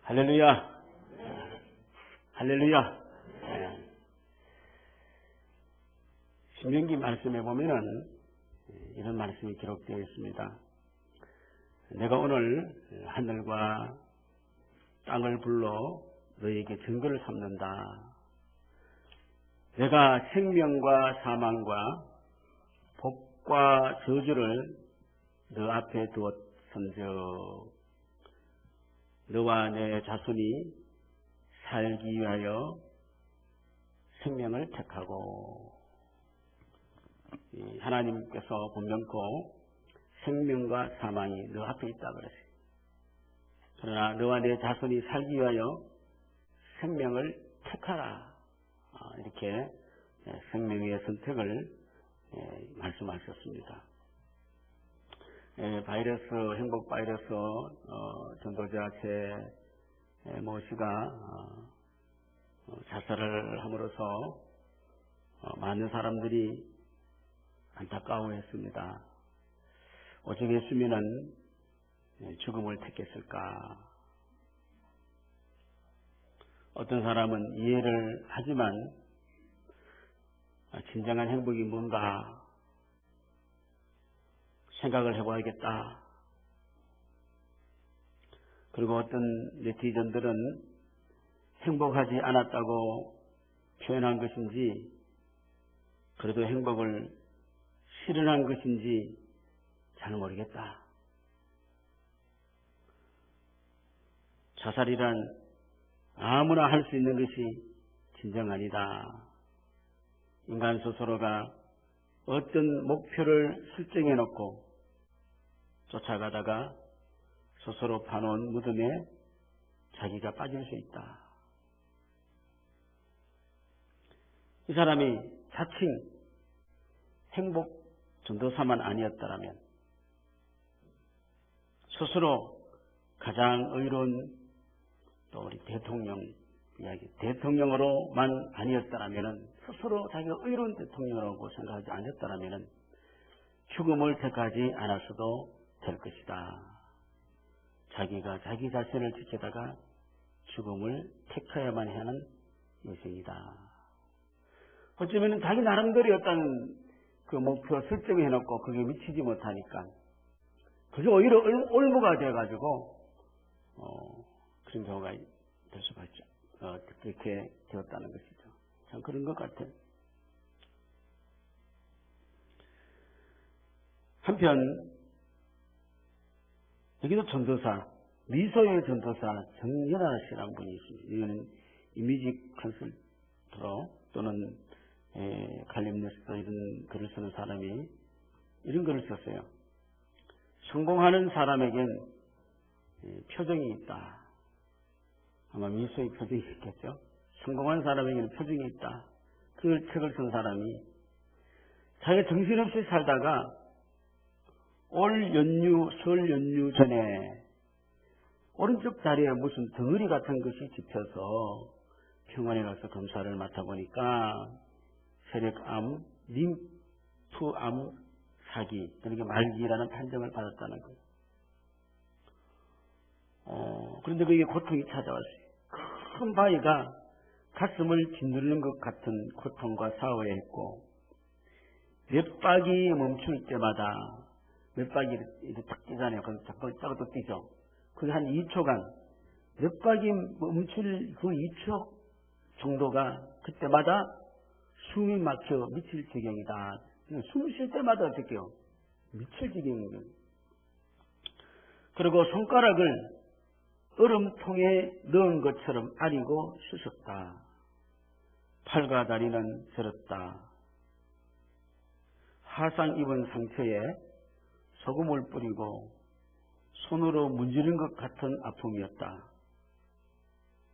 할렐루야. 할렐루야. 신명기 말씀에 보면은 이런 말씀이 기록되어 있습니다. 내가 오늘 하늘과 땅을 불러 너에게 증거를 삼는다. 내가 생명과 사망과 복과 저주를 너 앞에 두었은즉 너와 내 자손이 살기 위하여 생명을 택하고, 하나님께서 분명코 생명과 사망이 너 앞에 있다 그랬어요. 그러나 너와 내 자손이 살기 위하여 생명을 택하라. 이렇게 생명의 선택을 말씀하셨습니다. 바이러스, 행복 바이러스 전도자 최모 씨가 자살을 함으로써 많은 사람들이 안타까워했습니다. 오직 예수님은 죽음을 택했을까? 어떤 사람은 이해를 하지만 진정한 행복이 뭔가 생각을 해봐야겠다. 그리고 어떤 네티즌들은 행복하지 않았다고 표현한 것인지, 그래도 행복을 실현한 것인지 잘 모르겠다. 자살이란 아무나 할 수 있는 것이 진정 아니다. 인간 스스로가 어떤 목표를 설정해 놓고 쫓아가다가 스스로 파놓은 무덤에 자기가 빠질 수 있다. 이 사람이 자칭 행복 전도사만 아니었다라면 스스로 가장 의로운 또 우리 대통령 이야기, 대통령으로만 아니었다라면, 스스로 자기가 의로운 대통령이라고 생각하지 않았다라면 죽음을 택하지 않았어도 될 것이다. 자기가 자기 자신을 지키다가 죽음을 택해야만 하는 인생이다. 어쩌면 자기 나름대로 어떤 그 목표 설정해놓고 그게 미치지 못하니까 그게 오히려 올무가 돼가지고 그런 경우가 될 수가 있죠. 그렇게 되었다는 것이죠. 참 그런 것 같아요. 한편 여기도 전도사, 미소의 전도사 정연아 씨라는 분이 있습니다. 이거는 이미지 컨설트로 또는 칼럼니스트 이런 글을 쓰는 사람이 이런 글을 썼어요. 성공하는 사람에겐 표정이 있다. 아마 미소의 표정이 있겠죠. 성공한 사람에게는 표정이 있다. 그 책을 쓴 사람이 자기가 정신없이 살다가 올 연휴, 설 연휴 전에 오른쪽 다리에 무슨 덩어리 같은 것이 집혀서 병원에 가서 검사를 맡아보니까 혈액암, 림프암 사기, 그러니까 말기라는 판정을 받았다는 거예요. 그런데 그게 고통이 찾아왔어요. 큰 바위가 가슴을 짓누르는 것 같은 고통과 싸워야 했고, 몇 박이 멈출 때마다, 몇 박이 이렇게 딱 뛰잖아요. 잠깐 짜고 뛰죠. 그게 한 2초간, 몇 박이 멈출 그 2초 정도가 그때마다 숨이 막혀 미칠 지경이다. 숨 쉴 때마다 어떡해요? 미칠 지경인 거예요. 그리고 손가락을 얼음통에 넣은 것처럼 아리고 쑤셨다. 팔과 다리는 저렸다. 화상 입은 상처에 소금을 뿌리고 손으로 문지른 것 같은 아픔이었다.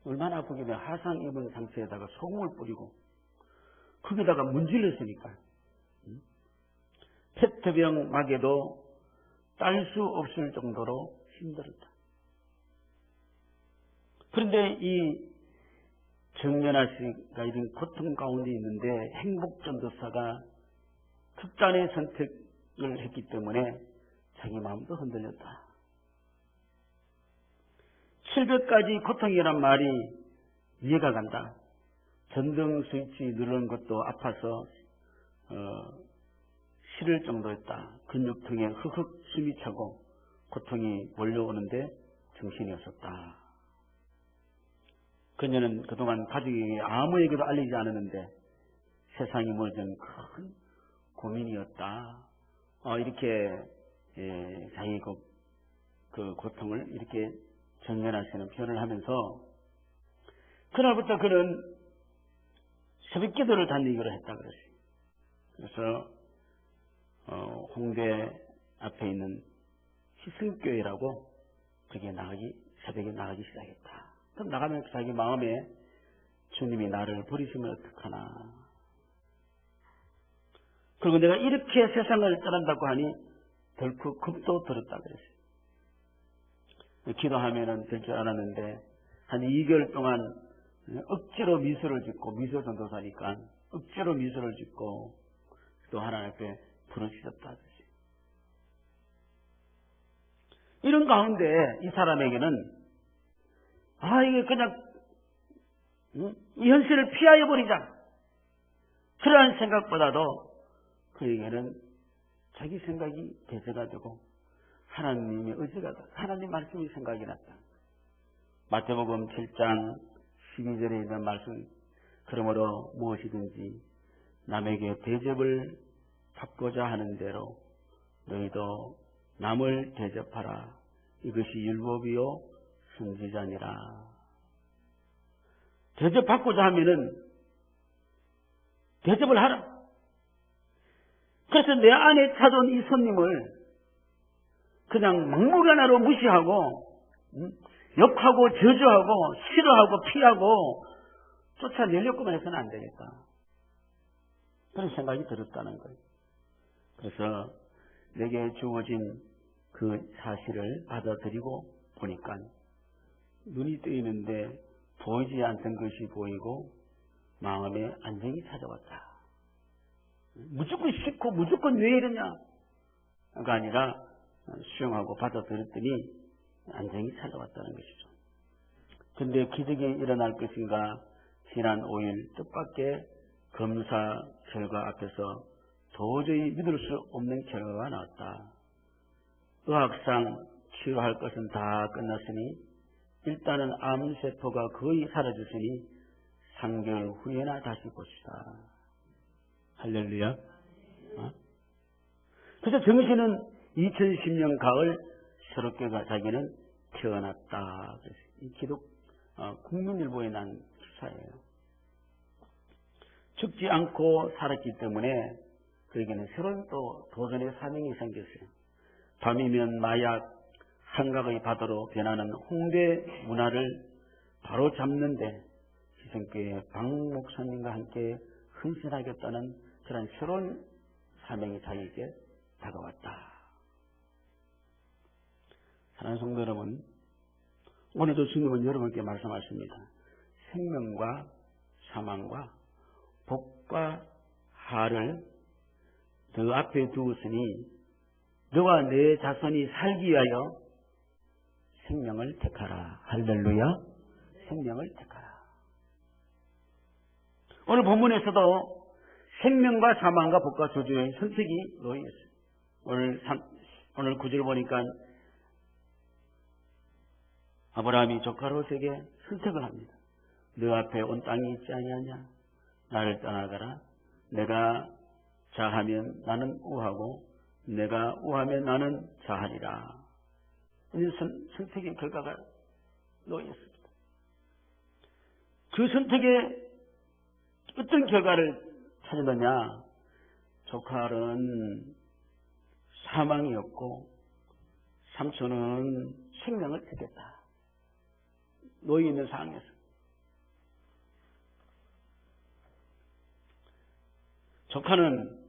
얼마나 아프겠냐. 화상 입은 상처에다가 소금을 뿌리고 거기다가 문질렀으니까. 페트병 막에도 딸 수 없을 정도로 힘들었다. 그런데 이 정연아 씨가 이런 고통 가운데 있는데 행복전도사가 극단의 선택을 했기 때문에 자기 마음도 흔들렸다. 700가지 고통이란 말이 이해가 간다. 전등 스위치 누르는 것도 아파서 싫을 정도였다. 근육통에 흑흑 숨이 차고 고통이 몰려오는데 정신이 없었다. 그녀는 그동안 가족에게 아무에게도 알리지 않았는데 세상이 무너진 큰 고민이었다. 이렇게 자기 그 고통을 이렇게 정연할 수 있는 표현을 하면서 그날부터 그는 새벽 기도를 다니기로 했다 그랬어요. 그래서 홍대 앞에 있는 희승교회라고 거기에 새벽에 나가기 시작했다. 그럼 나가면 자기 마음에 주님이 나를 버리시면 어떡하나. 그리고 내가 이렇게 세상을 떠난다고 하니 덜컥 겁도 들었다 그랬어요. 기도하면은 될 줄 알았는데 한 2개월 동안 억지로 미소를 짓고 미소 전도사니까 억지로 미소를 짓고 또 하나님 앞에 부르짖었다 그랬어요. 이런 가운데 이 사람에게는 이게 그냥 이 현실을 피하여 버리자 그러한 생각보다도 그에게는 자기 생각이 대세가 되고 하나님의 의지가 되고 하나님 말씀이 생각이 났다. 마태복음 7장 12절에 있는 말씀, 그러므로 무엇이든지 남에게 대접을 받고자 하는 대로 너희도 남을 대접하라. 이것이 율법이요 선지자니라. 대접받고자 하면은 대접을 하라. 그래서 내 안에 찾아온 이 손님을 그냥 막무가내로 무시하고 욕하고 저주하고 싫어하고 피하고 쫓아내려고만 해서는 안 되겠다. 그런 생각이 들었다는 거예요. 그래서 내게 주어진 그 사실을 받아들이고 보니까 눈이 뜨이는데 보이지 않던 것이 보이고 마음에 안정이 찾아왔다. 무조건 싫고 무조건 왜 이러냐가 아니라 수용하고 받아들였더니 안정이 찾아왔다는 것이죠. 근데 기적이 일어날 것인가? 지난 5일 뜻밖의 검사 결과 앞에서 도저히 믿을 수 없는 결과가 나왔다. 의학상 치료할 것은 다 끝났으니 일단은 암세포가 거의 사라졌으니 3개월 후에나 다시 봅시다. 할렐루야. 그래서 정신은 2010년 가을 새롭게 자기는 태어났다. 이 기독 국민일보에 난 기사예요. 죽지 않고 살았기 때문에 그에게는 새로운 또 도전의 사명이 생겼어요. 밤이면 마약, 한각의 바다로 변하는 홍대 문화를 바로 잡는데 희생교회 박 목사님과 함께 헌신하겠다는 그런 새로운 사명이 자기에게 다가왔다. 사랑하는 성도 여러분, 오늘도 주님은 여러분께 말씀하십니다. 생명과 사망과 복과 하를 너 앞에 두었으니 너와 내 자손이 살기 위하여 생명을 택하라. 할렐루야. 생명을 택하라. 오늘 본문에서도 생명과 사망과 복과 저주의 선택이 놓여있어요. 오늘 9절 보니까 아브라함이 조카 롯에게 선택을 합니다. 너 앞에 온 땅이 있지 아니하냐? 나를 떠나가라. 내가 자하면 나는 우하고 내가 우하면 나는 자하리라. 이 선택의 결과가 놓였습니다. 그 선택에 어떤 결과를 찾았느냐? 조카는 사망이었고 삼촌은 생명을 택했다. 놓여 있는 상황에서. 조카는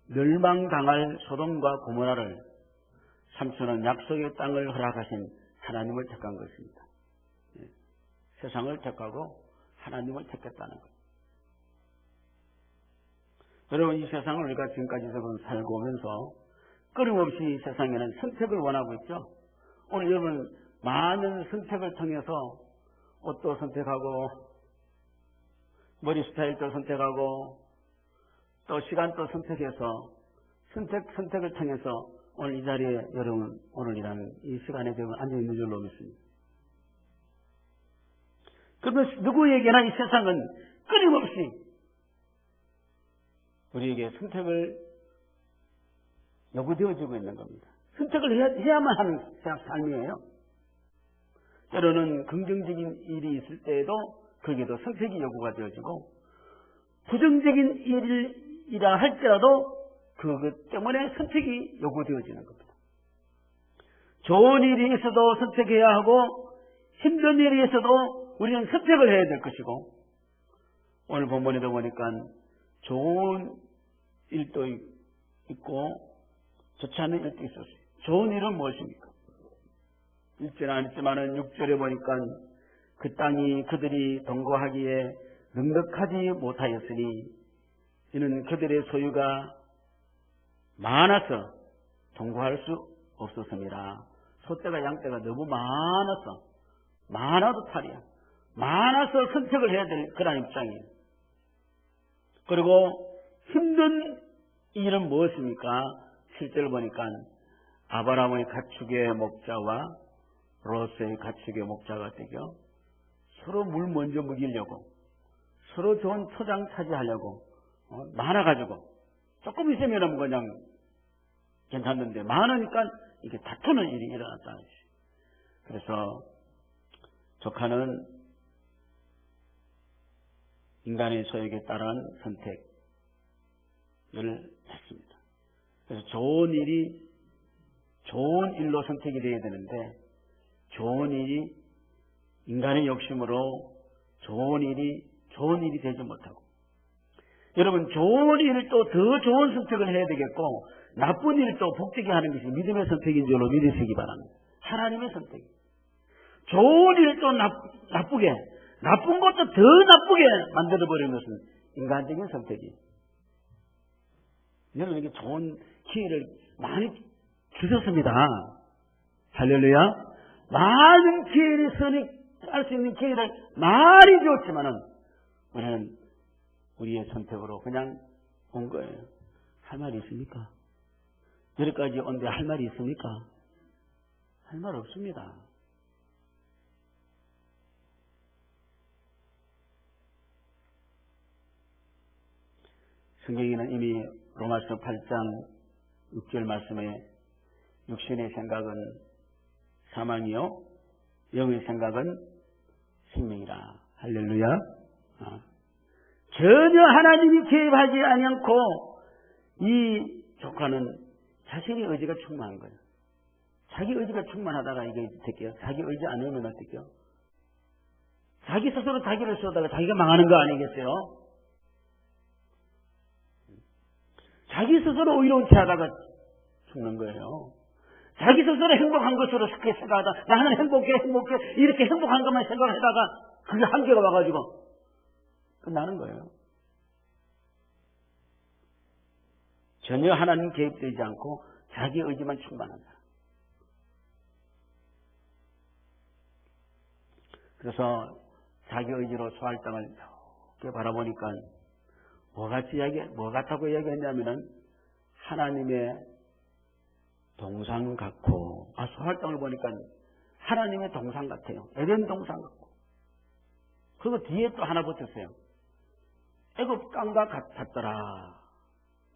멸망당할 소돔과 고모라를, 삼촌은 약속의 땅을 허락하신 하나님을 택한 것입니다. 세상을 택하고 하나님을 택했다는 것. 여러분, 이 세상을 우리가 지금까지 살고 오면서 끊임없이 이 세상에는 선택을 원하고 있죠. 오늘 여러분 많은 선택을 통해서 옷도 선택하고 머리 스타일도 선택하고 또 시간도 선택해서 선택을 통해서 오늘 이 자리에 여러분 오늘이라는 이 시간에 지금 앉아있는 줄로 믿습니다. 그러면 누구에게나 이 세상은 끊임없이 우리에게 선택을 요구되어지고 있는 겁니다. 선택을 해야만 하는 삶이에요. 때로는 긍정적인 일이 있을 때에도 거기에도 선택이 요구가 되어지고 부정적인 일이라 할지라도 그것 때문에 선택이 요구되어지는 겁니다. 좋은 일이 있어도 선택해야 하고 힘든 일이 있어도 우리는 선택을 해야 될 것이고 오늘 본문에도 보니까 좋은 일도 있고 좋지 않은 일도 있었어요. 좋은 일은 무엇입니까? 1절은 안 했지만은 6절에 보니까 그 땅이 그들이 동거하기에 넉넉하지 못하였으니 이는 그들의 소유가 많아서 동거할 수 없었습니다. 소떼가 양떼가 너무 많아도 탈이야. 많아서 선택을 해야 될 그런 입장이에요. 그리고 힘든 일은 무엇입니까? 7절 보니까 아브라함의 가축의 목자와 롯의 가축의 목자가 되겨 서로 물 먼저 먹이려고 서로 좋은 토장 차지하려고 많아가지고 조금 있으면 그냥 괜찮는데 많으니까 이게 다투는 일이 일어났다는 것이. 그래서 조카는 인간의 소욕에 따른 선택을 했습니다. 그래서 좋은 일로 선택이 되어야 되는데 좋은 일이 인간의 욕심으로 좋은 일이 되지 못하고 여러분 좋은 일을 또 더 좋은 선택을 해야 되겠고 나쁜 일을 또 복되게 하는 것이 믿음의 선택인 줄로 믿으시기 바랍니다. 하나님의 선택. 좋은 일을 또 나쁘게 나쁜 것도 더 나쁘게 만들어버리는 것은 인간적인 선택이에요. 여러분에게 좋은 기회를 많이 주셨습니다. 할렐루야. 많은 기회를 선택할 수 있는 기회를 많이 주었지만은 우리는 우리의 선택으로 그냥 온 거예요. 할 말이 있습니까? 여기까지 온데 할 말이 있습니까? 할 말 없습니다. 성경에는 이미 로마서 8장 6절 말씀에 육신의 생각은 사망이요 영의 생각은 생명이라. 할렐루야. 전혀 하나님이 개입하지 않고 이 조카는 자신의 의지가 충만한 거예요. 자기 의지가 충만하다가 이게 어떡해요? 자기 의지 안 오면 어떡해요? 자기 스스로 자기를 쏘다가 자기가 망하는 거 아니겠어요? 자기 스스로 의로운 채 하다가 죽는 거예요. 자기 스스로 행복한 것으로 생각하다 나는 행복해 이렇게 행복한 것만 생각하다가 그게 한계가 와가지고 끝나는 거예요. 전혀 하나님 개입되지 않고 자기 의지만 충만한다. 그래서 자기 의지로 소활장을 이렇게 바라보니까 뭐 같다고 이야기했냐면은 하나님의 동상 같고 소활장을 보니까 하나님의 동상 같아요. 에덴 동상 같고 그리고 뒤에 또 하나 붙었어요. 애굽 땅과 같았더라.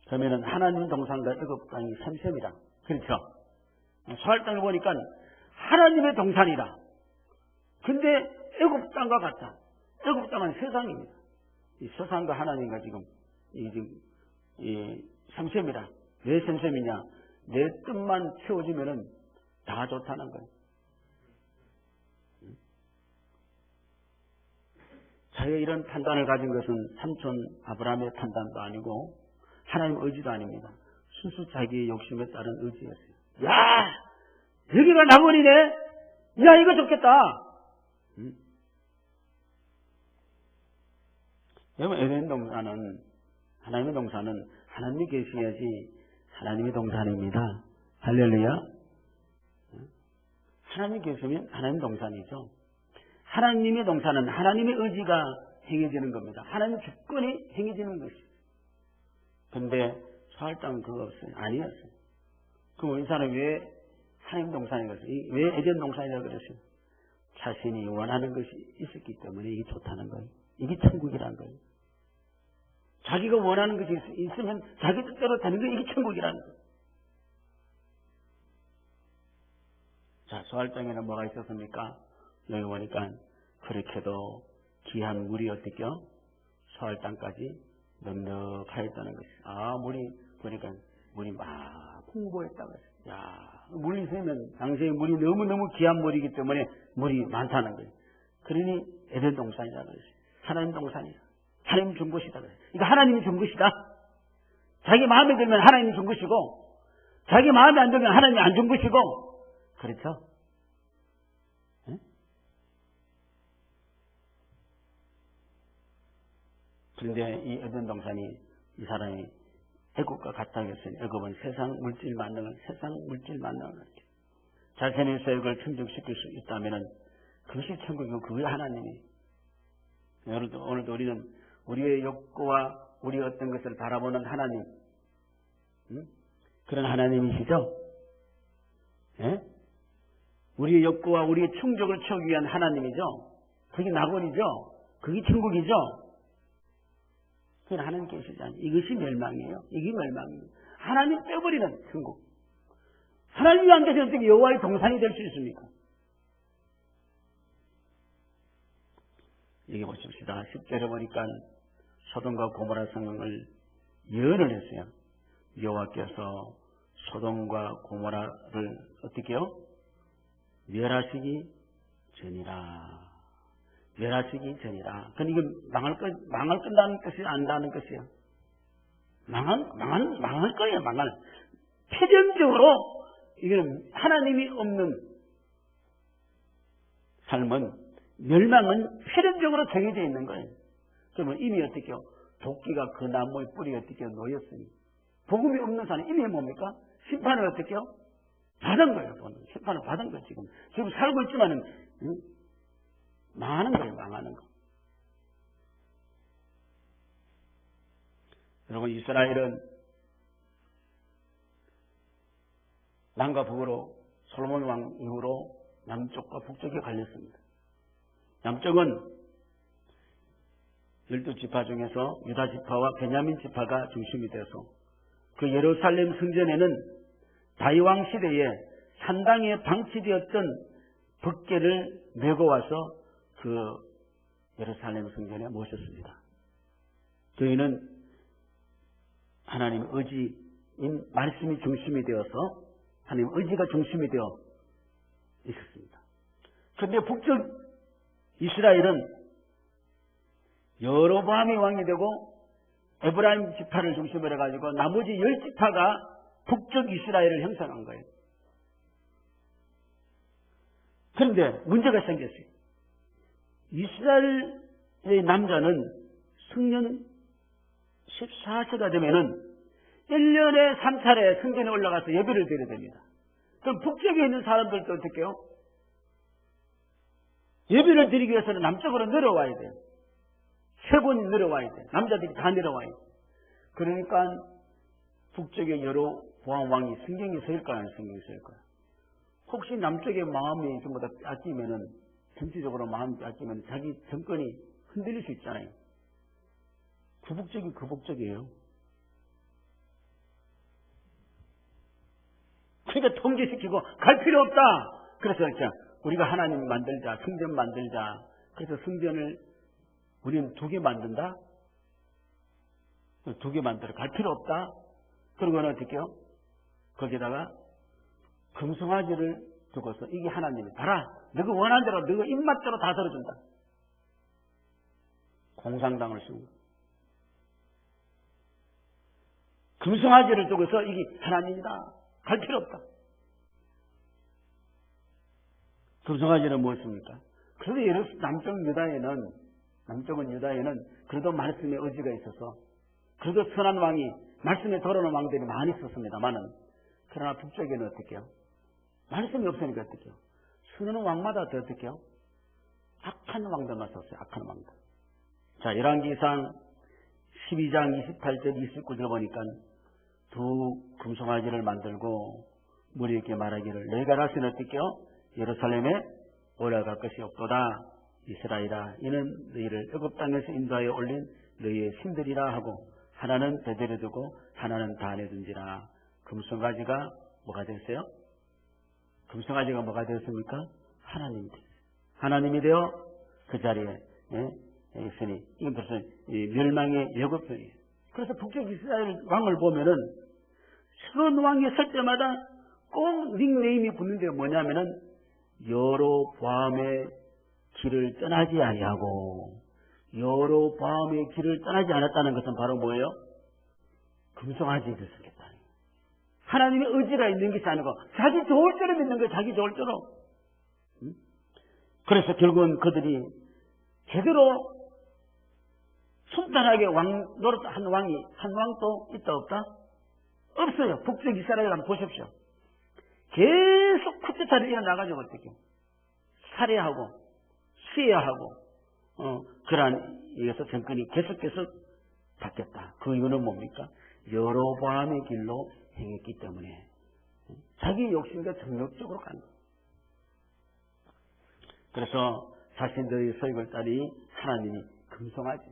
그러면은 하나님 동상과 애굽 땅이 샘샘이라. 그렇죠? 소활장을 보니까 하나님의 동산이라. 근데 애굽 땅과 같다. 애굽 땅은 세상입니다. 이 세상과 하나님과 지금 이 샘샘이라. 왜 샘샘이냐? 내 뜻만 채워지면은 다 좋다는 거예요. 자기가 이런 판단을 가진 것은 삼촌 아브라함의 판단도 아니고 하나님 의지도 아닙니다. 순수 자기의 욕심에 따른 의지였어요. 야! 여기가 나무리네? 야, 이거 좋겠다! 여러분, 에덴 동산은, 하나님의 동산은 하나님이 계셔야지 하나님의 동산입니다. 할렐루야. 하나님께 있으면 하나님 동산이죠. 하나님의 동산은 하나님의 의지가 행해지는 겁니다. 하나님 주권이 행해지는 것이죠. 그런데 사울 땅은 그거 없어요. 아니었어요. 그럼 이 사람이 왜 하나님 동산이 그랬어요? 왜 에덴 동산이라고 그랬어요? 자신이 원하는 것이 있었기 때문에 이게 좋다는 거예요. 이게 천국이라는 거예요. 자기가 원하는 것이 있으면 자기 뜻대로 되는 게 이게 천국이라는 거예요. 자, 사울 땅에는 뭐가 있었습니까? 여기 보니까 그렇게도 귀한 물이 어떻게요? 사울 땅까지 넉넉하였다는 것이죠. 아, 물이 보니까 물이 막 풍부했다고 했어요. 야, 물이 있으면 당시에 물이 너무너무 귀한 물이기 때문에 물이 많다는 거예요. 그러니 에덴 동산이라고 했어요. 하나님 동산이다. 하나님 준 것이다. 그러니까 하나님이 준 것이다. 자기 마음에 들면 하나님이 준 것이고 자기 마음에 안 들면 하나님이 안 준 것이고 그렇죠? 네? 그런데 이 에덴 동산이 이 사람이 애국과 같다고 했으니 애국은 세상 물질 만능을 자신의 소욕을 충족시킬 수 있다면 그것이 천국이고 그게 하나님이. 오늘도 우리는 우리의 욕구와 우리 어떤 것을 바라보는 하나님, 그런 하나님이시죠? 예? 우리의 욕구와 우리의 충족을 채우기 위한 하나님이죠? 그게 낙원이죠? 그게 천국이죠? 그건 하나님 계시지 않아요. 이것이 멸망이에요. 이게 멸망입니다. 하나님 빼버리는 천국. 하나님이 안 계시면 어떻게 여호와의 동산이 될 수 있습니까? 여기 보십시다. 10절에 보니까 소돔과 고모라 상황을 예언을 했어요. 여호와께서 소돔과 고모라를 어떻게 해요? 멸하시기 전이라. 멸하시기 전이라. 그건 이건 망할 끝나는 것이 안다는 것이에요. 망할 거예요, 망할. 필연적으로, 이거는 하나님이 없는 삶은, 멸망은 필연적으로 정해져 있는 거예요. 그러면 이미 어떻게요? 도끼가 그 나무의 뿌리에 어떻게요? 놓였으니. 복음이 없는 사람은 이미 뭡니까? 심판을 어떻게요? 받은 거예요, 심판을 받은 거예요, 지금. 지금 살고 있지만은, 망하는 거예요, 망하는 거. 여러분, 이스라엘은 남과 북으로 솔로몬 왕 이후로 남쪽과 북쪽에 갈렸습니다. 남쪽은 12지파 중에서 유다 지파와 베냐민 지파가 중심이 되어서 그 예루살렘 성전에는 다윗왕 시대에 산당에 방치되었던 법궤를 메고 와서 그 예루살렘 성전에 모셨습니다. 저희는 하나님의 의지인 말씀이 중심이 되어서 하나님의 의지가 중심이 되어 있었습니다. 그런데 북쪽 이스라엘은 여로보암이 왕이 되고 에브라임 지파를 중심으로 해가지고 나머지 10지파가 북쪽 이스라엘을 형성한 거예요. 그런데 문제가 생겼어요. 이스라엘의 남자는 성년 14세가 되면은 1년에 3차례 성전에 올라가서 예배를 드려야 됩니다. 그럼 북쪽에 있는 사람들도 어떻게 해요? 예배를 드리기 위해서는 남쪽으로 내려와야 돼요. 3번이 내려와야 돼요. 남자들이 다 내려와야 돼요. 그러니까 북쪽에 여로보암 왕이 성경이 서일까요? 안 성경이 서일까요? 혹시 남쪽의 마음이 전부 다 뺏기면은, 전체적으로 마음이 뺏기면 자기 정권이 흔들릴 수 있잖아요. 그 북쪽이에요. 그러니까 통제시키고 갈 필요 없다. 그래서 우리가 하나님 만들자, 성전 만들자. 그래서 성전을 우리는 2개 만든다. 2개 만들어 갈 필요 없다. 그러고는 어떻게 해요? 거기다가 금송아지를 두고서 이게 하나님이 봐라. 너가 원하는 대로 너가 입맛대로 다 들어준다. 공산당을 쓰고 금송아지를 두고서 이게 하나님이다. 갈 필요 없다. 금송아지는 무엇입니까? 그래도 남쪽은 유다에는 그래도 말씀의 의지가 있어서 그래도 선한 왕이 말씀에 돌아오는 왕들이 많이 있었습니다만은 그러나 북쪽에는 어떻게 해요? 말씀이 없으니까 어떻게 해요? 쓰는 왕마다 어떻게요? 악한 왕들만 썼어요. 악한 왕들. 자, 열왕기상 12장 28절 29절 보니까 두 금송아지를 만들고 무리에게 말하기를 너희가 다시는 어떻게요? 예루살렘에 올라갈 것이 없도다. 이스라엘아, 이는 너희를 애굽 땅에서 인도하여 올린 너희의 신들이라 하고 하나는 베델에 두고 하나는 단에 둔지라. 금송아지가 뭐가 됐어요? 금송아지가 뭐가 되었습니까? 하나님이 되었어요. 하나님이 되어 그 자리에 있으니 이건 벌써 멸망의 예고편이에요. 그래서 북쪽 이스라엘 왕을 보면은 새로운 왕이 설 때마다 꼭 닉네임이 붙는 게 뭐냐면은 여로보암의 길을 떠나지 아니하고, 여로보암의 길을 떠나지 않았다는 것은 바로 뭐예요? 금송아지를 쓰겠다. 하나님의 의지가 있는 것이 아니고 자기 좋을 대로 믿는 거예요. 자기 좋을 대로. 그래서 결국은 그들이 제대로 순탄하게 왕 노릇한 왕도 있다 없다? 없어요. 북쪽 이스라엘 한번 보십시오. 계속 쿠데타를 일어나가지고 어떻게 살해하고 시해하고 그러한 이에서 정권이 계속 바뀌었다. 그 이유는 뭡니까? 여로보암의 길로 행했기 때문에 자기 욕심과 정욕적으로 간 거예요. 그래서 자신들의 서익을 따리 하나님이 금송아지.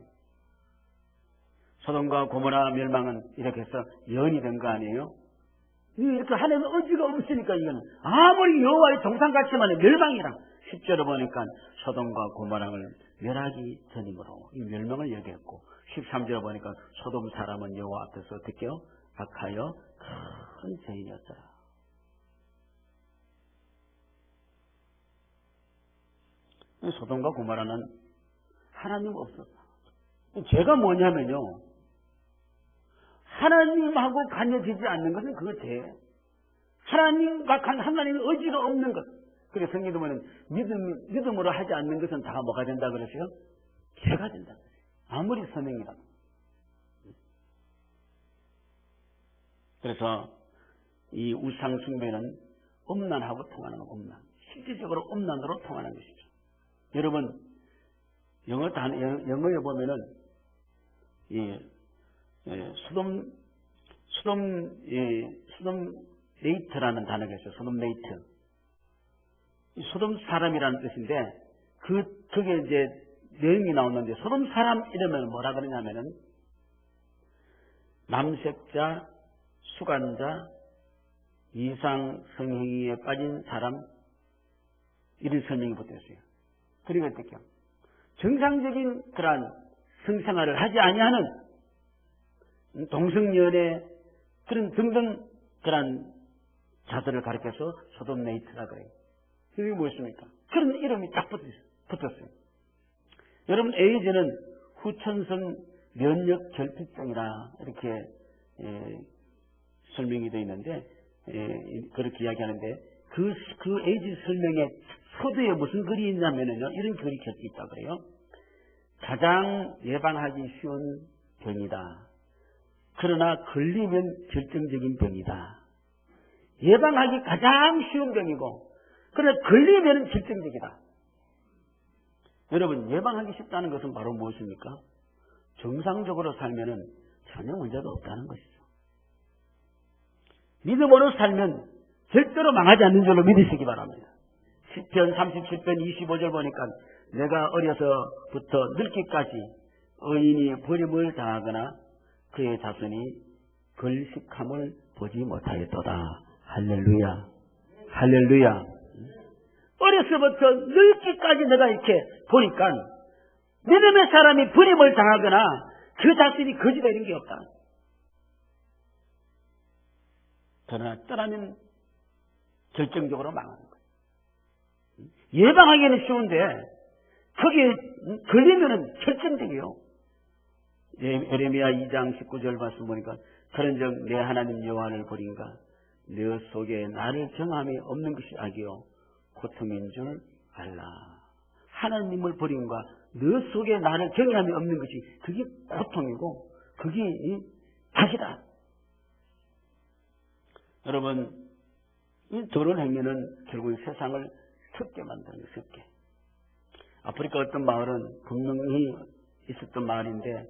소돔과 고모라 멸망은 이렇게 해서 연이 된 거 아니에요? 이렇게 하나님의 의지가 없으니까 이건 아무리 여호와의 정상같이만 해도 멸망이라. 10절에 보니까 소돔과 고모라를 멸하기 전이므로 이 멸망을 얘기했고 13절에 보니까 소돔 사람은 여호와 앞에서 어떻게요? 악하여 큰 죄인이었더라. 소돔과 고모라는 하나님 없었다. 죄가 뭐냐면요, 하나님하고 관여되지 않는 것은 그거 죄예요. 하나님의 의지가 없는 것. 그래서 성경에 보면 믿음으로 하지 않는 것은 다 뭐가 된다 그러세요? 죄가 된다. 아무리 선행이라도. 그래서 이 우상 숭배는 음란하고 통하는 음란. 실질적으로 음란으로 통하는 것이죠. 여러분, 영어에 보면은 소돔 레이트라는 단어가 있어요. 소돔 레이트. 소돔 사람이라는 뜻인데, 그게 이제 내용이 나오는데, 소돔 사람 이름을 뭐라 그러냐면은, 남색자, 수간자, 이상 성행위에 빠진 사람, 이런 설명이 붙어 있어요. 그리고 어떻게요? 정상적인 그러한 성생활을 하지 아니하는 동성연애 그런 등등 그러한 자들을 가리켜서 소돔레이트라 그래요. 이게 무엇입니까? 그런 이름이 딱 붙었어요. 여러분, 에이즈는 후천성 면역 결핍증이라 이렇게 설명이 되어 있는데 그렇게 이야기하는데 그 에이즈 설명에 서두에 무슨 글이 있냐면요, 이런 글이 곁에 있다 그래요. 가장 예방하기 쉬운 병이다. 그러나 걸리면 결정적인 병이다. 예방하기 가장 쉬운 병이고, 그러나 걸리면 결정적이다. 여러분, 예방하기 쉽다는 것은 바로 무엇입니까? 정상적으로 살면은 전혀 문제가 없다는 것이죠. 믿음으로 살면 절대로 망하지 않는 줄로 믿으시기 바랍니다. 시편 37편 25절 보니까 내가 어려서부터 늙기까지 의인이 버림을 당하거나 그의 자손이 걸식함을 보지 못하였도다. 할렐루야. 할렐루야. 어려서부터 늙기까지 내가 이렇게 보니까 믿음의 사람이 버림을 당하거나 그 자신이 거짓되는 게 없다. 그러나 떠나면 결정적으로 망하는 거예요. 예방하기는 쉬운데 거기에 걸리면은 결정적이에요. 에레미야 2장 19절 말씀 보니까 그런즉 내 하나님 여호와를 버린가 너 속에 나를 정함이 없는 것이 악이요 고통인 줄 알라. 하나님을 버린가 너 속에 나를 정함이 없는 것이 그게 고통이고 그게 악이다. 여러분, 이 더러운 행위는 결국 세상을 섞게 만드는 거예요. 섞게. 아프리카 어떤 마을은 분명히 있었던 마을인데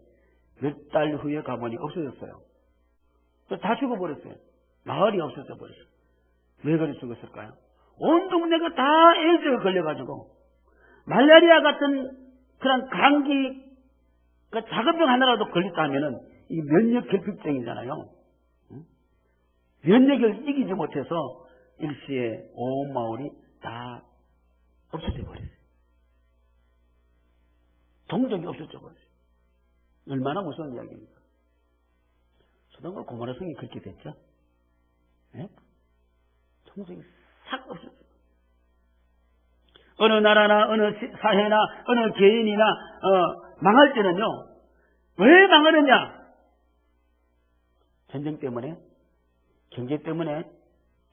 몇 달 후에 가보니 없어졌어요. 다 죽어버렸어요. 마을이 없어져 버렸어요. 왜 그리 죽었을까요? 온 동네가 다 에이즈에 걸려가지고 말라리아 같은 그런 감기 작은 병 하나라도 걸렸다 하면은 이 면역 결핍증이잖아요. 면역을 이기지 못해서 일시에 온 마을이 다 없어져 버렸어요. 동족이 없어져 버렸어요. 얼마나 무서운 이야기입니까? 소돔과 고모라 성이 그렇게 됐죠. 네? 동족이 싹 없어져. 어느 나라나 어느 사회나 어느 개인이나 망할 때는요. 왜 망하느냐? 전쟁 때문에, 경제 때문에,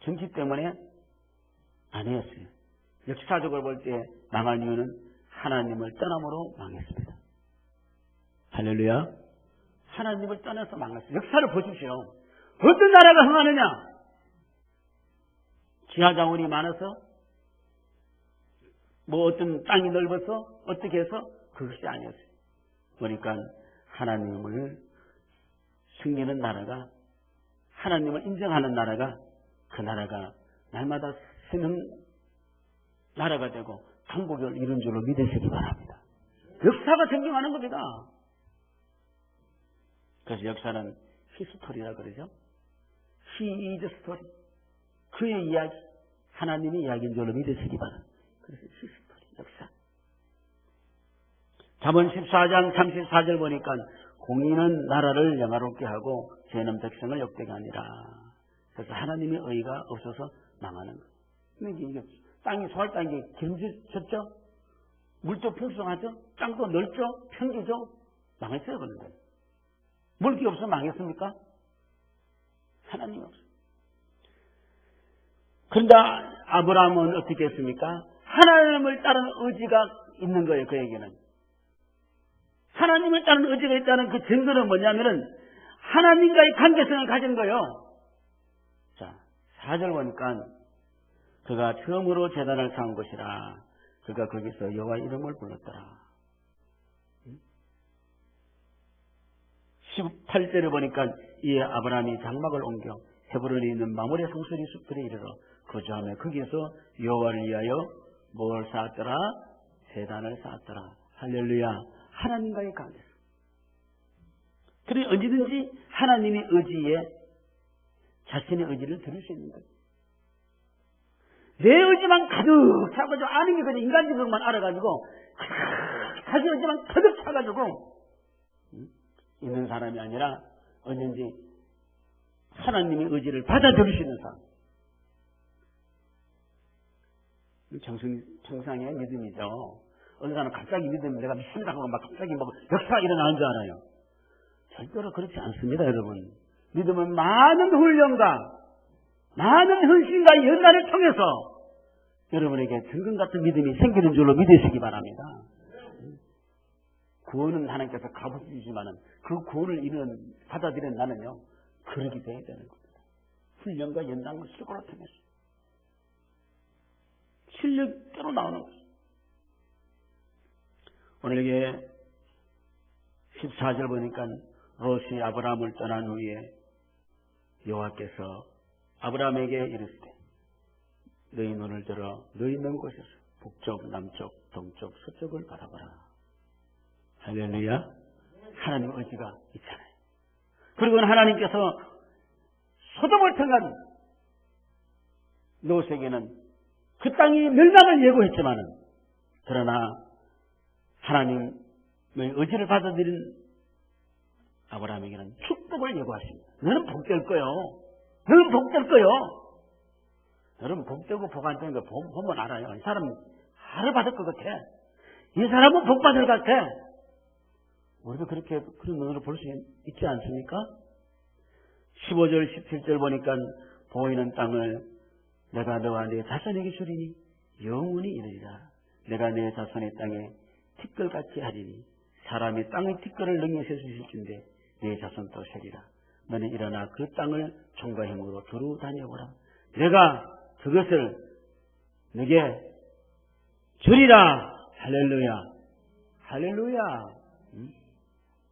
정치 때문에 아니었어요. 역사적으로 볼 때 망한 이유는 하나님을 떠남으로 망했습니다. 할렐루야. 하나님을 떠나서 망했어요. 역사를 보십시오. 어떤 나라가 흥하느냐? 지하자원이 많아서, 뭐 어떤 땅이 넓어서, 어떻게 해서? 그것이 아니었어요. 그러니까 하나님을 숨기는 나라가, 하나님을 인정하는 나라가, 그 나라가 날마다 쓰는 나라가 되고 천국을 이룬 줄로 믿으시기 바랍니다. 역사가 증명하는 겁니다. 그래서 역사는 히스토리라 그러죠. He is story. 그의 이야기, 하나님의 이야기인 줄로 믿으시기 바랍니다. 그래서 히스토리, 역사. 잠언 14장 34절 보니까 공의는 나라를 영화롭게 하고 죄는 백성을 욕되게 하니라. 그래서 하나님의 의가 없어서 망하는 거예요. 근데 이게 땅이 소할 땅이 기름졌죠? 물도 풍성하죠? 땅도 넓죠? 평지죠? 망했어요, 그런데. 물기 없어 망했습니까? 하나님이 없어요. 그런데 아브라함은 어떻게 했습니까? 하나님을 따르는 의지가 있는 거예요, 그에게는. 하나님을 따르는 의지가 있다는 그 증거는 뭐냐면은 하나님과의 관계성을 가진 거예요. 자, 4절 보니까 그가 처음으로 제단을 쌓은 것이라 그가 거기서 여호와 이름을 불렀더라. 18절에 보니까 이에 아브라함이 장막을 옮겨 헤브론에 있는 마므레 상수리 숲들에 이르러 거주하며 거기서 여호와를 위하여 뭘 쌓았더라? 제단을 쌓았더라. 할렐루야. 하나님과의 관계성. 그래 언제든지 하나님의 의지에 자신의 의지를 들을 수 있는 거예요. 내 의지만 가득 차가지고 아는 게 그냥 인간적으로만 알아가지고 자기 의지만 가득 차가지고 있는 사람이 아니라 언제든지 하나님의 의지를 받아들일 수 있는 사람. 정상의 믿음이죠. 어느 사람은 갑자기 믿으면 내가 믿습니다 하고 막 갑자기 막 역사가 일어나는 줄 알아요. 절대로 그렇지 않습니다, 여러분. 믿음은 많은 훈련과 많은 헌신과 연단을 통해서 여러분에게 정금 같은 믿음이 생기는 줄로 믿으시기 바랍니다. 구원은 하나님께서 값을 주시지만은 그 구원을 받아들인 나는요, 그러기 돼야 되는 겁니다. 훈련과 연단과 실고를 통해서. 실력대로 나오는 것입니다. 오늘 이게 14절 보니까 롯이 아브라함을 떠난 후에 여호와께서 아브라함에게 이르시되 너희 눈을 들어 너희 있는 곳에서 북쪽, 남쪽, 동쪽, 서쪽을 바라보라. 할렐루야. 하나님의 의지가 있잖아요. 그리고 하나님께서 소돔을 통한 롯에게는 그 땅이 멸망을 예고했지만은 그러나 하나님의 의지를 받아들인 아브라함에게는 축복을 예고하십니다. 너는 복될 거요. 너는 복될 거요. 여러분 복되고 복 안 되는 거 보면 알아요. 이 사람은 하루 받을 것 같아. 이 사람은 복 받을 것 같아. 우리도 그렇게 그런 눈으로 볼 수 있지 않습니까? 15절 17절 보니까 보이는 땅을 내가 너와 네 자손에게 주리니 영원히 이르리라. 내가 네 자손의 땅에 티끌같이 하리니 사람이 땅의 티끌을 능히 셀 수 있을 텐데 네 자손도 세리라. 너는 일어나 그 땅을 종과 힘으로 두루 다녀보라. 내가 그것을 너게 주리라. 할렐루야. 할렐루야.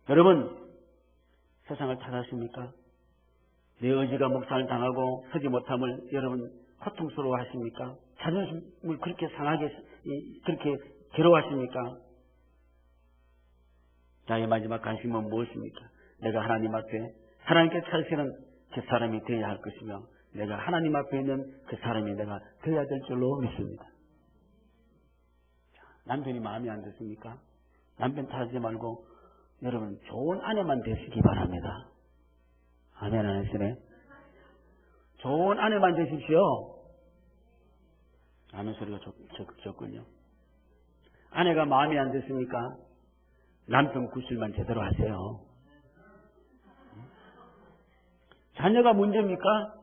여러분, 세상을 탓하십니까? 내 의지가 묵살을 당하고 서지 못함을 여러분 고통스러워 하십니까? 자존심을 그렇게 상하게, 그렇게 괴로워하십니까? 나의 마지막 관심은 무엇입니까? 내가 하나님 앞에 하나님께 찾으시는 그 사람이 되어야 할 것이며, 내가 하나님 앞에 있는 그 사람이 내가 되어야 될 줄로 믿습니다. 남편이 마음에 안 드십니까? 남편 탓하지 말고 여러분 좋은 아내만 되시기 바랍니다. 아멘 안 하시네? 좋은 아내만 되십시오. 아멘 소리가 적군요. 아내가 마음에 안 드십니까? 남편 구실만 제대로 하세요. 자녀가 문제입니까?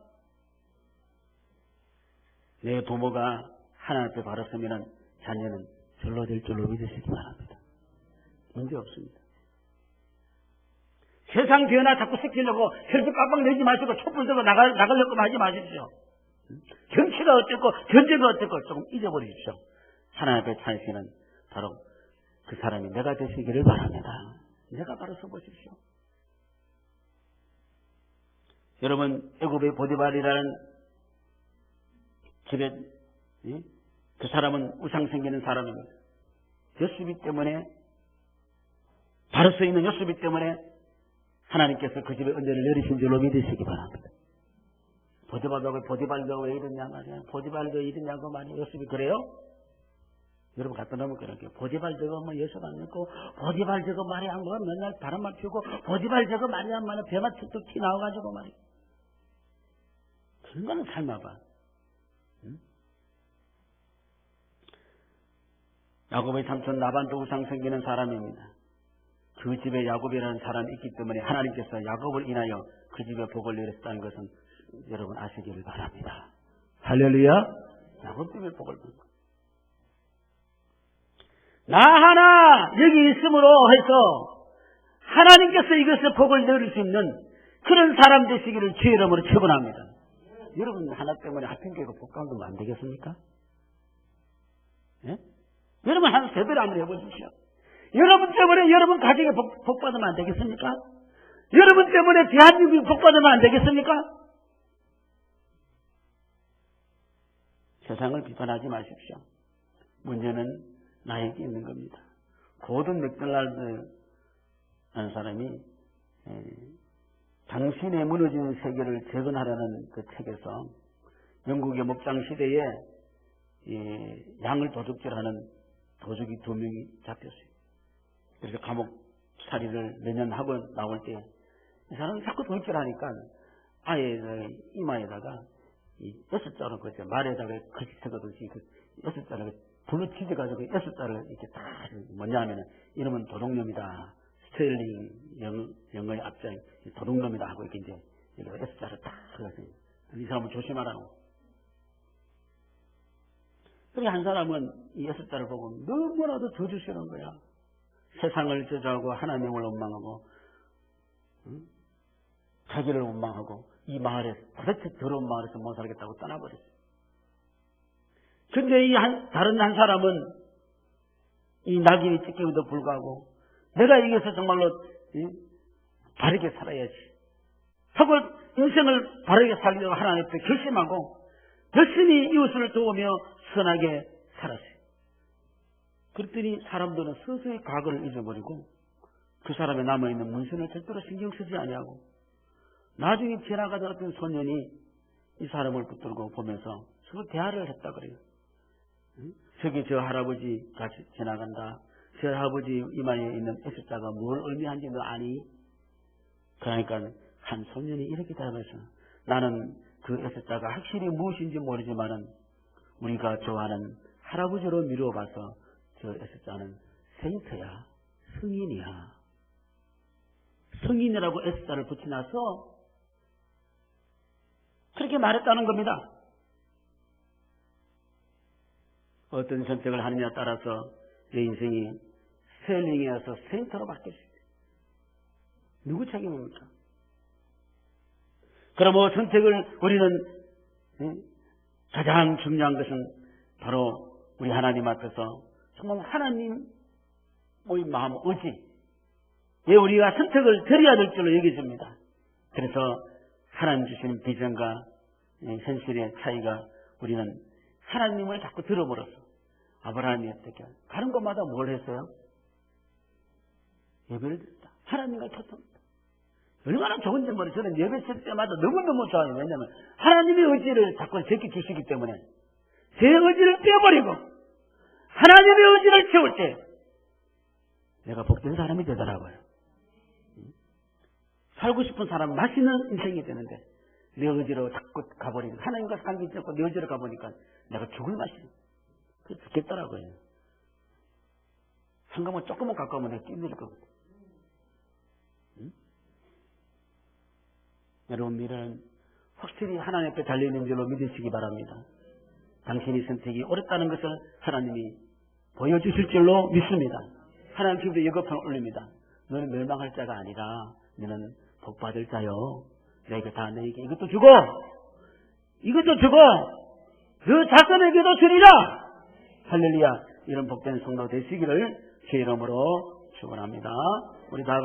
내 부모가 하나님 앞에 바로 서면 자녀는 절로 될 줄로 믿으시기 바랍니다. 문제 없습니다. 세상 변화 자꾸 시키려고 혈기 빡빡 내지 마시고 촛불 들고 나가려고 하지 마십시오. 정치가 어쨌고 전쟁가 어쨌고 조금 잊어버리십시오. 하나님 앞에 찾으시는 바로 그 사람이 내가 되시기를 바랍니다. 내가 바로 서보십시오. 여러분, 애굽의 보디발이라는 집에 그 사람은 우상 생기는 사람입니다. 여수비 때문에, 바로 서 있는 여수비 때문에 하나님께서 그 집에 은혜를 내리신 줄로 믿으시기 바랍니다. 보디발도 왜 이러냐 말이야. 보디발도 이러냐고 말이야. 여수비 그래요? 여러분 갖다 놓으면 그럴게요. 보디발 저거 뭐 예수 안 믿고, 보디발 저거 말이야 뭐 맨날 바람만 피우고, 보디발 저거 말이야 말이야 배만 툭툭 튀 나와가지고 말이야. 그런 거는 삶아봐. 응? 야곱의 삼촌 라반도 우상 생기는 사람입니다. 그 집에 야곱이라는 사람이 있기 때문에 하나님께서 야곱을 인하여 그 집에 복을 내렸다는 것은 여러분 아시기를 바랍니다. 할렐루야. 야곱 집에 복을 준 것. 나 하나 여기 있음으로 해서 하나님께서 이것을 복을 내릴 수 있는 그런 사람 되시기를 주의 이름으로 축원합니다. 여러분 하나 때문에 하필교회가 복 받으면 안 되겠습니까? 예? 여러분 하나 제대로 한번 해보십시오. 여러분 때문에 여러분 가정에 복 받으면 안 되겠습니까? 여러분 때문에 대한민국이 복 받으면 안 되겠습니까? 세상을 비판하지 마십시오. 문제는 나에게 있는 겁니다. 고든 맥덜날드 라는 사람이 당신의 무너지는 세계를 재건하려는 그 책에서 영국의 목장 시대에 양을 도둑질하는 도둑이 2명이 잡혔어요. 그래서 감옥살이를 매년 하고 나올 때 이 사람은 자꾸 도둑질하니까 아예 이마에다가 이 6자로 그 말에다가 글씨 적어두지 그 6자를 불로 찢어가지고 6자를 이렇게 다 뭐냐 하면은 이름은 도둑놈이다. 스텔링 영어의 앞자에 도둑놈이다 하고 이렇게 이제 6자를 딱 적었어요. 이 사람은 조심하라고. 그리고 한 사람은 이 6자를 보고 너무나도 저주스러운 거야. 세상을 저주하고 하나님을 원망하고 자기를 원망하고 이 마을에 도대체 더러운 마을에서 못 살겠다고 떠나버렸어요. 근데 다른 한 사람은 이 낙인이 찍힘에도 불구하고 내가 여기서 정말로 바르게 살아야지 하고 인생을 바르게 살려고 하나님 앞에 결심하고 열심히 이웃을 도우며 선하게 살았어요. 그랬더니 사람들은 서서히 과거를 잊어버리고 그 사람의 남아있는 문신을 절대로 신경 쓰지 아니하고 나중에 지나가던 어떤 소년이 이 사람을 붙들고 보면서 서로 대화를 했다 그래요. 저기 저 할아버지가 지나간다. 저 할아버지 이마에 있는 S자가 뭘 의미하는지 너 아니? 그러니까 한 소년이 이렇게 대답해서 나는 그 S자가 확실히 무엇인지 모르지만은 우리가 좋아하는 할아버지로 미루어봐서 저 S자는 세인트야. 성인이야. 성인이라고 S자를 붙여놔서 그렇게 말했다는 겁니다. 어떤 선택을 하느냐에 따라서 내 인생이 스텔링이어서 세인트로 바뀔 수 있어요. 누구 책임입니까? 그럼 선택을 우리는 가장 중요한 것은 바로 우리 하나님 앞에서 정말 하나님의 마음, 의지에 우리가 선택을 드려야 될 줄로 여겨집니다. 그래서 하나님 주시는 비전과 현실의 차이가 우리는 하나님을 자꾸 들어버려서 아브라함이 어떻게 가는 곳마다 뭘 했어요? 예배를 드렸다. 하나님과 소통했다. 얼마나 좋은지 모르 저는 예배 칠 때마다 너무너무 좋아요. 왜냐하면 하나님의 의지를 자꾸 제게 주시기 때문에 제 의지를 떼어버리고 하나님의 의지를 채울 때 내가 복된 사람이 되더라고요. 살고 싶은 사람은 맛있는 인생이 되는데 내 의지로 자꾸 가버리고 하나님과 관계 잡고 내 의지로 가보니까 내가 죽을 맛이 그래서 죽겠더라고요. 한가만 조금만 가까우면 내가 끼밀 거거든. 여러분 미래는 확실히 하나님 앞에 달려있는 줄로 믿으시기 바랍니다. 당신의 선택이 옳았다는 것을 하나님이 보여주실 줄로 믿습니다. 하나님 지금도 예고편을 올립니다. 너는 멸망할 자가 아니라 너는 복받을 자요. 내가 다 너에게 이것도 주고 그 자손에게도 주리라. 할렐루야. 이런 복된 성도 되시기를 주의 이름으로 축원합니다. 우리 다